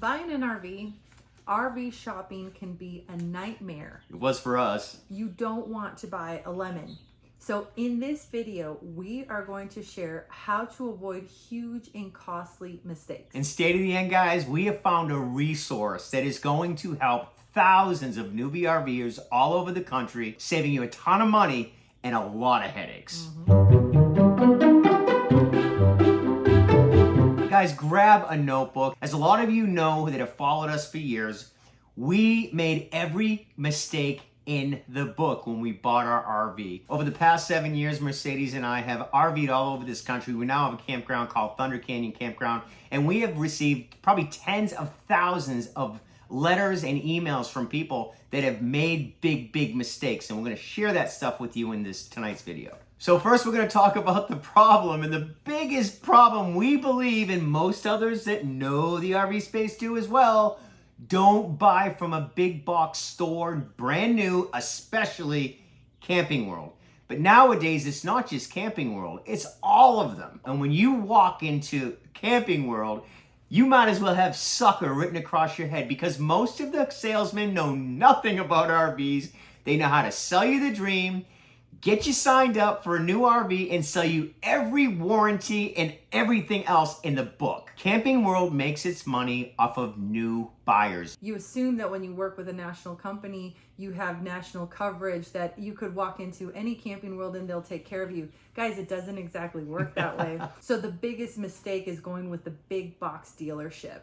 Buying an RV shopping can be a nightmare. It was for us. You don't want to buy a lemon. So in this video, we are going to share how to avoid huge and costly mistakes. And stay to the end, guys. We have found a resource that is going to help thousands of newbie RVers all over the country, saving you a ton of money and a lot of headaches. Guys, grab a notebook. As a lot of you know that have followed us for years, we made every mistake in the book when we bought our RV. Over the past 7 years, Mercedes and I have RV'd all over this country. We now have a campground called Thunder Canyon Campground, and we have received probably tens of thousands of letters and emails from people that have made big mistakes, and we're going to share that stuff with you in tonight's video. So first we're going to talk about the problem, and the biggest problem we believe, and most others that know the RV space do as well: don't buy from a big box store, brand new, especially Camping World. But nowadays, it's not just Camping World, it's all of them. And when you walk into Camping World, you might as well have sucker written across your head, because most of the salesmen know nothing about RVs. They know how to sell you the dream, get you signed up for a new RV, and sell you every warranty and everything else in the book. Camping World makes its money off of new buyers. You assume that when you work with a national company, you have national coverage, that you could walk into any Camping World and they'll take care of you. Guys, it doesn't exactly work that way. So the biggest mistake is going with the big box dealership.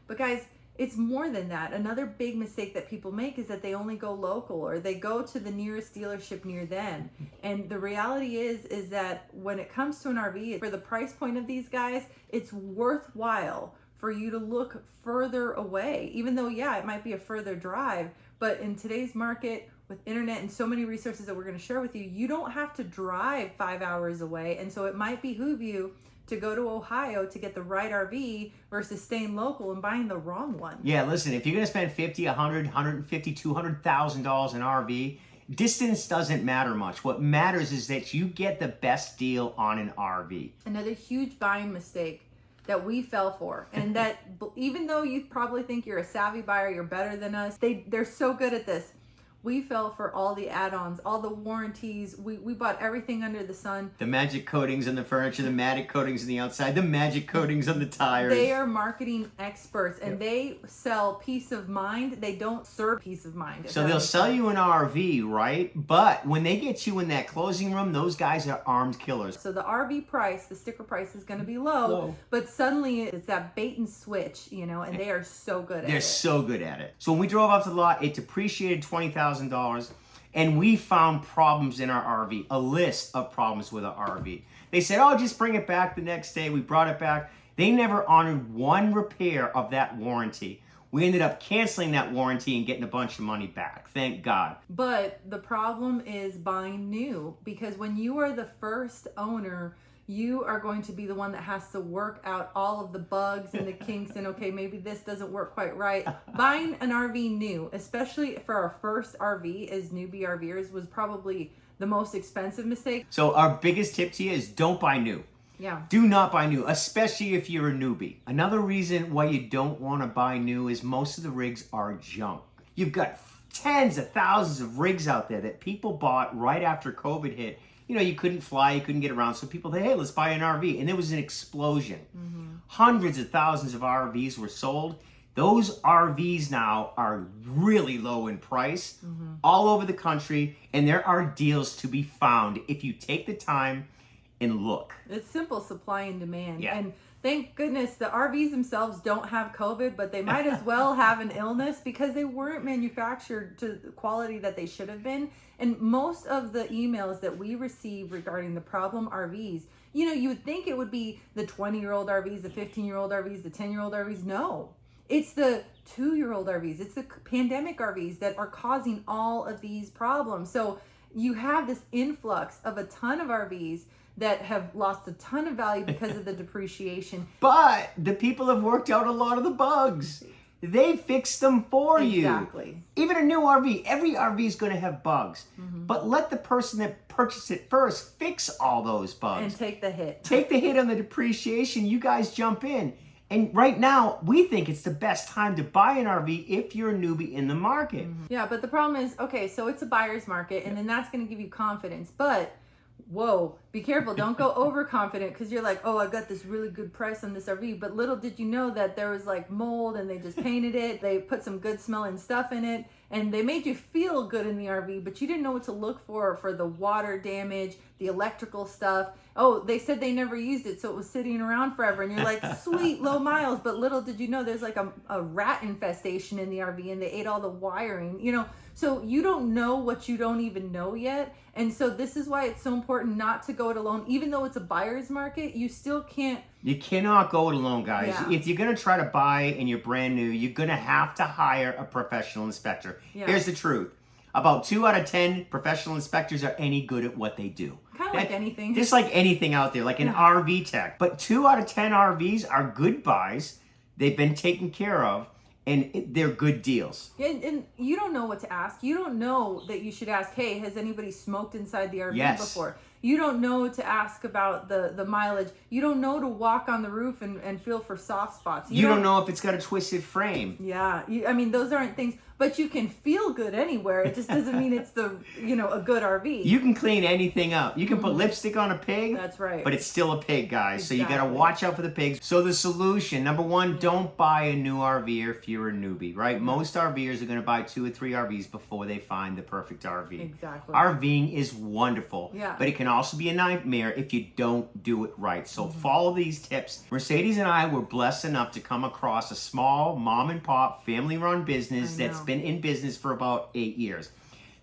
But guys, it's more than that. Another big mistake that people make is that they only go local, or they go to the nearest dealership near them. And the reality is that when it comes to an RV, for the price point of these guys, it's worthwhile for you to look further away. Even though, yeah, it might be a further drive, but in today's market, with internet and so many resources that we're going to share with you, you don't have to drive 5 hours away. And so it might behoove you to go to Ohio to get the right RV versus staying local and buying the wrong one. Yeah, listen, if you're going to spend $50, $100, $150, $200,000 in RV, distance doesn't matter much. What matters is that you get the best deal on an RV. Another huge buying mistake that we fell for, and that even though you probably think you're a savvy buyer, you're better than us, they're so good at this. We fell for all the add-ons, all the warranties. We bought everything under the sun. The magic coatings on the furniture, the magic coatings on the outside, the magic coatings on the tires. They are marketing experts, and they sell peace of mind. They don't serve peace of mind. So they'll sell you an RV, right? But when they get you in that closing room, those guys are armed killers. So the RV price, the sticker price, is going to be low, but suddenly it's that bait and switch, and they are so good at it. They're so good at it. So when we drove up to the lot, it depreciated $20,000. And we found problems in our RV, a list of problems with our RV. They said, oh, just bring it back the next day. We brought it back. They never honored one repair of that warranty. We ended up canceling that warranty and getting a bunch of money back. Thank God. But the problem is buying new, because when you are the first owner, you are going to be the one that has to work out all of the bugs and the kinks and, okay, maybe this doesn't work quite right. Buying an RV new, especially for our first RV as newbie RVers, was probably the most expensive mistake. So our biggest tip to you is don't buy new. Yeah. Do not buy new, especially if you're a newbie. Another reason why you don't want to buy new is most of the rigs are junk. You've got tens of thousands of rigs out there that people bought right after COVID hit. You couldn't fly, you couldn't get around, so people said, hey, let's buy an RV. And there was an explosion. Hundreds of thousands of RVs were sold. Those RVs now are really low in price all over the country, and there are deals to be found if you take the time and look. It's simple supply and demand. Yeah. And thank goodness the RVs themselves don't have COVID, but they might as well have an illness, because they weren't manufactured to the quality that they should have been. And most of the emails that we receive regarding the problem RVs, you would think it would be the 20-year-old RVs, the 15-year-old RVs, the 10-year-old RVs. No, it's the 2-year-old RVs. It's the pandemic RVs that are causing all of these problems. So you have this influx of a ton of RVs that have lost a ton of value because of the depreciation. But the people have worked out a lot of the bugs. They fix them for you. Exactly. Even a new RV, every RV is going to have bugs. But let the person that purchased it first fix all those bugs. And take the hit. Take the hit on the depreciation. You guys jump in. And right now, we think it's the best time to buy an RV if you're a newbie in the market. Yeah, but the problem is, okay, so it's a buyer's market, and then that's going to give you confidence. But whoa, be careful. Don't go overconfident because you're like, oh, I got this really good price on this RV. But little did you know that there was like mold and they just painted it. They put some good smelling stuff in it and they made you feel good in the RV, but you didn't know what to look for the water damage, the electrical stuff. Oh, they said they never used it, so it was sitting around forever. And you're like, sweet, low miles. But little did you know there's like a rat infestation in the RV and they ate all the wiring, you know. So you don't know what you don't even know yet. And so this is why it's so important not to go it alone. Even though it's a buyer's market, you still can't. You cannot go it alone, guys. Yeah. If you're going to try to buy and you're brand new, you're going to have to hire a professional inspector. Yeah. Here's the truth. About 2 out of 10 professional inspectors are any good at what they do. Kind of like anything. Just like anything out there, like an RV tech. But 2 out of 10 RVs are good buys. They've been taken care of. And they're good deals. And you don't know what to ask. You don't know that you should ask, hey, has anybody smoked inside the RV before? You don't know to ask about the mileage. You don't know to walk on the roof and feel for soft spots. You don't know if it's got a twisted frame. Yeah. I mean, those aren't things, but you can feel good anywhere. It just doesn't mean it's a good RV. You can clean anything up. You can put lipstick on a pig. That's right. But it's still a pig, guys. Exactly. So you got to watch out for the pigs. So the solution, number one, don't buy a new RV if you're a newbie, right? Most RVers are going to buy 2 or 3 RVs before they find the perfect RV. Exactly. RVing is wonderful, Yeah. but it can also be a nightmare if you don't do it right. So follow these tips. Mercedes and I were blessed enough to come across a small mom and pop family run business that's been in business for about 8 years.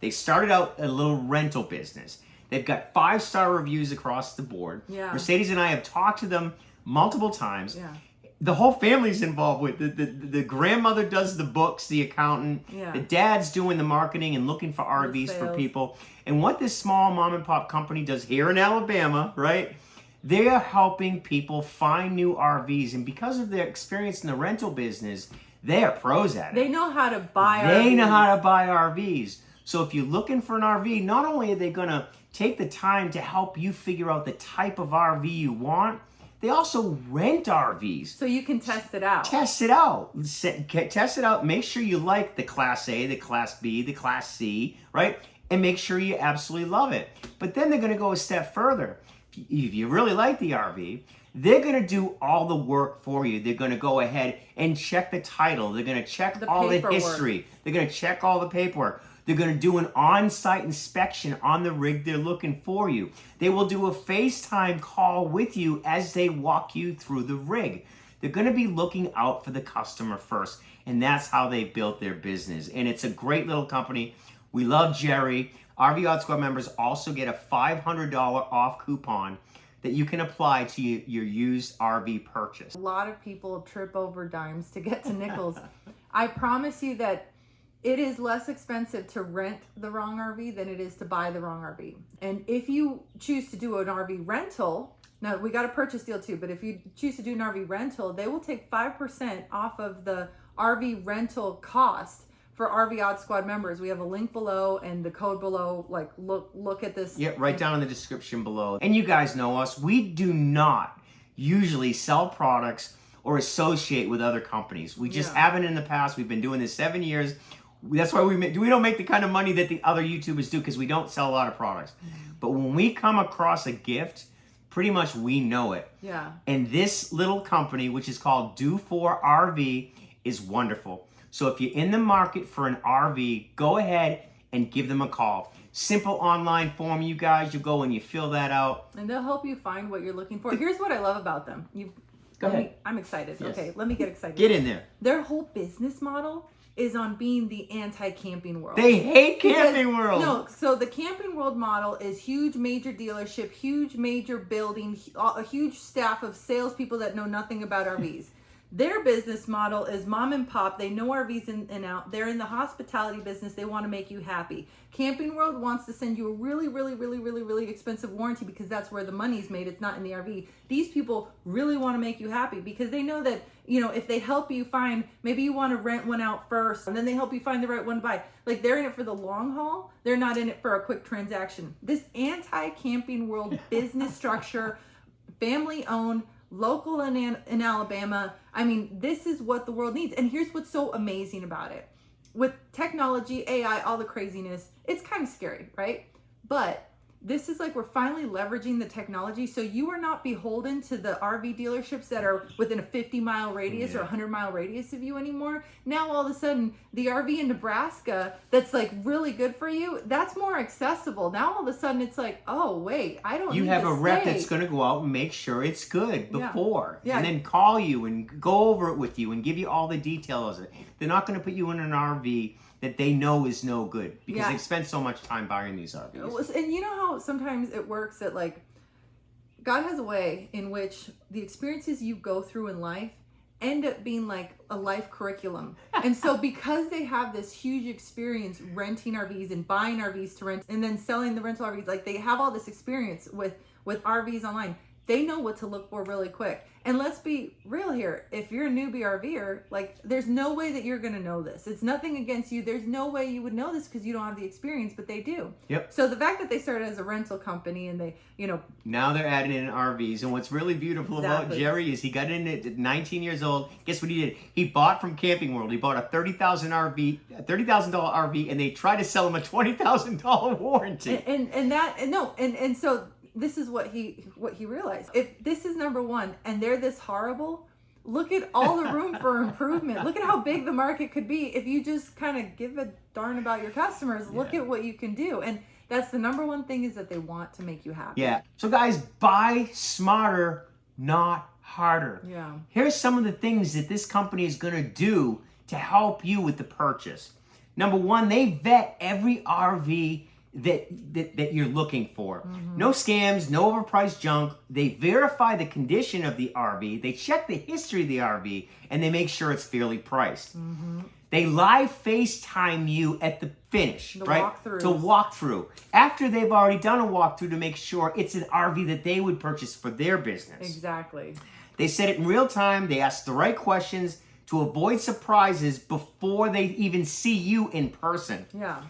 They started out a little rental business. They've got 5-star reviews across the board. Yeah. Mercedes and I have talked to them multiple times. Yeah. The whole family's involved with it. The grandmother does the books, the accountant. Yeah. The dad's doing the marketing and looking for RVs for sales. people. And what this small mom and pop company does here in Alabama, right? They are helping people find new RVs. And because of their experience in the rental business, they are pros at it. They know how to buy RVs. They know how to buy RVs. So if you're looking for an RV, not only are they going to take the time to help you figure out the type of RV you want, they also rent RVs. So you can test it out. Test it out. Test it out. Make sure you like the Class A, the Class B, the Class C, right? And make sure you absolutely love it. But then they're going to go a step further. If you really like the RV, they're going to do all the work for you. They're going to go ahead and check the title. They're going to check all the history. They're going to check all the paperwork. They're going to do an on-site inspection on the rig they're looking for you. They will do a FaceTime call with you as they walk you through the rig. They're going to be looking out for the customer first, and that's how they built their business. And it's a great little company. We love Jerry. RV Odd Squad members also get a $500 off coupon that you can apply to your used RV purchase. A lot of people trip over dimes to get to nickels. I promise you that it is less expensive to rent the wrong RV than it is to buy the wrong RV. And if you choose to do an RV rental, now we got a purchase deal too, but if you choose to do an RV rental, they will take 5% off of the RV rental cost for RV Odd Squad members. We have a link below and the code below. Like, look at this. Yeah, right down in the description below. And you guys know us. We do not usually sell products or associate with other companies. We just haven't in the past. We've been doing this 7 years. That's why we don't make the kind of money that the other YouTubers do, because we don't sell a lot of products. But when we come across a gift, pretty much we know it. Yeah. And this little company, which is called Do4 RV, is wonderful. So if you're in the market for an RV, go ahead and give them a call. Simple online form, you guys. You go and you fill that out. And they'll help you find what you're looking for. Here's what I love about them. Go ahead. I'm excited. Yes. Okay, let me get excited. Get in there. Their whole business model is on being the anti-camping world. They hate Camping World. No, so the Camping World model is huge major dealership, huge major building, a huge staff of salespeople that know nothing about RVs. Their business model is mom and pop. They know RVs in and out. They're in the hospitality business. They want to make you happy. Camping World wants to send you a really, really, really, really, really expensive warranty because that's where the money's made. It's not in the RV. These people really want to make you happy because they know that, if they help you find, maybe you want to rent one out first and then they help you find the right one to buy. Like, they're in it for the long haul. They're not in it for a quick transaction. This anti-Camping World business structure, family owned, local in Alabama. I mean, this is what the world needs. And here's what's so amazing about it. With technology, AI, all the craziness, it's kind of scary, right? But this is like we're finally leveraging the technology, so you are not beholden to the RV dealerships that are within a 50-mile radius or a 100-mile radius of you anymore. Now all of a sudden, the RV in Nebraska that's like really good for you, that's more accessible. Now all of a sudden it's like, oh wait, I don't. You need have to a rep stay. that's going to go out and make sure it's good before, Yeah. and then call you and go over it with you and give you all the details of it. They're not going to put you in an RV that they know is no good because they've spent so much time buying these RVs. And you know how sometimes it works that like God has a way in which the experiences you go through in life end up being like a life curriculum. And so because they have this huge experience renting RVs and buying RVs to rent and then selling the rental RVs, like they have all this experience with RVs online. They know what to look for really quick. And let's be real here. If you're a newbie RVer, like there's no way that you're going to know this. It's nothing against you. There's no way you would know this because you don't have the experience, but they do. Yep. So the fact that they started as a rental company and they, Now they're adding in RVs. And what's really beautiful about Jerry is he got in at 19 years old. Guess what he did? He bought from Camping World. He bought a $30,000 RV, and they tried to sell him a $20,000 warranty. And so this is what he realized. If this is number one and they're this horrible, look at all the room for improvement. Look at how big the market could be if you just kind of give a darn about your customers. Look at what you can do. And that's the number one thing, is that they want to make you happy. Yeah. So guys, buy smarter, not harder. Yeah. Here's some of the things that this company is going to do to help you with the purchase. Number one, they vet every RV that you're looking for. Mm-hmm. No scams, no overpriced junk. They verify the condition of the RV. They check the history of the RV, and they make sure it's fairly priced. Mm-hmm. They live FaceTime you at the finish, right? Walkthroughs. To walk through. After they've already done a walkthrough to make sure it's an RV that they would purchase for their business. Exactly. They set it in real time. They ask the right questions to avoid surprises before they even see you in person. Yeah.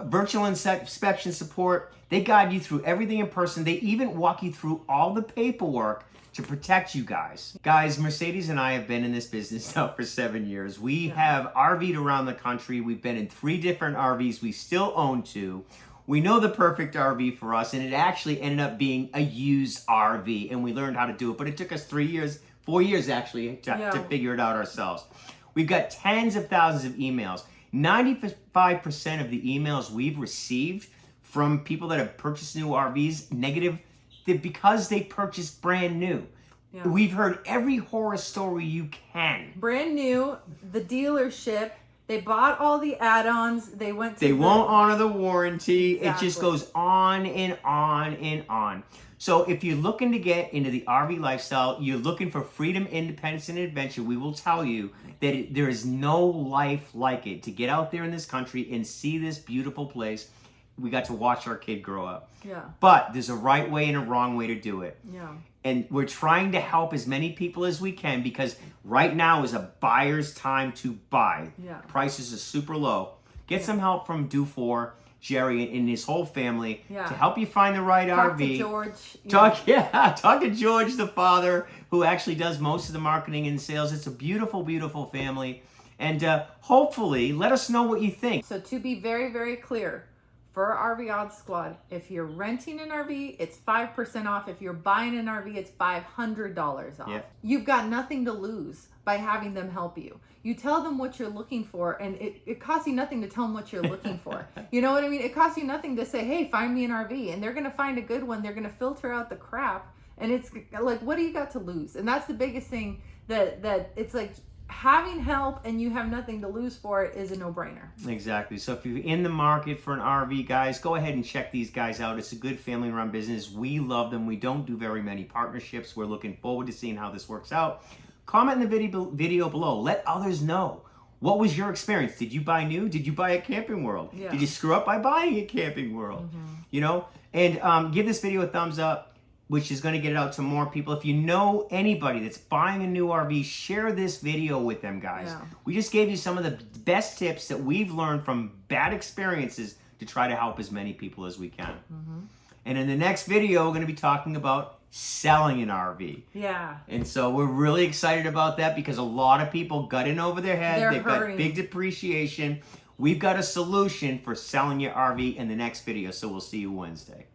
Virtual inspection support. They guide you through everything in person. They even walk you through all the paperwork to protect you guys. Guys, Mercedes and I have been in this business now for 7 years. We have RV'd around the country. We've been in 3 different RVs. We still own 2. We know the perfect RV for us, and it actually ended up being a used RV, and we learned how to do it. But it took us 3 years, 4 years actually, to figure it out ourselves. We've got tens of thousands of emails. 95% of the emails we've received from people that have purchased new RVs, negative, because they purchased brand new. Yeah. We've heard every horror story you can. Brand new, the dealership, they bought all the add-ons, they went to They won't honor the warranty. Exactly. It just goes on and on and on. So if you're looking to get into the RV lifestyle, you're looking for freedom, independence, and adventure, we will tell you that there is no life like it. To get out there in this country and see this beautiful place, we got to watch our kid grow up. Yeah. But there's a right way and a wrong way to do it. Yeah. And we're trying to help as many people as we can, because right now is a buyer's time to buy. Yeah. Prices are super low. Get some help from Do4, Jerry, and his whole family to help you find the right Talk RV. To George. Talk to George, the father, who actually does most of the marketing and sales. It's a beautiful, beautiful family. And hopefully, let us know what you think. So to be very, very clear, for RV Odds Squad, if you're renting an RV, it's 5% off. If you're buying an RV, it's $500 off. Yeah. You've got nothing to lose by having them help you. You tell them what you're looking for, and it costs you nothing to tell them what you're looking for. You know what I mean? It costs you nothing to say, hey, find me an RV. And they're going to find a good one. They're going to filter out the crap. And it's like, what do you got to lose? And that's the biggest thing, that it's like, having help and you have nothing to lose for it is a no-brainer. Exactly. So if you're in the market for an RV, guys, go ahead and check these guys out. It's a good family-run business. We love them. We don't do very many partnerships. We're looking forward to seeing how this works out. Comment in the video below. Let others know. What was your experience? Did you buy new? Did you buy at Camping World? Yeah. Did you screw up by buying at Camping World? You know? And give this video a thumbs up, which is going to get it out to more people. If you know anybody that's buying a new RV, share this video with them, guys. Yeah. We just gave you some of the best tips that we've learned from bad experiences to try to help as many people as we can. And in the next video, we're going to be talking about selling an RV. Yeah. And so we're really excited about that because a lot of people got in over their head. They've got big depreciation. We've got a solution for selling your RV in the next video, so we'll see you Wednesday.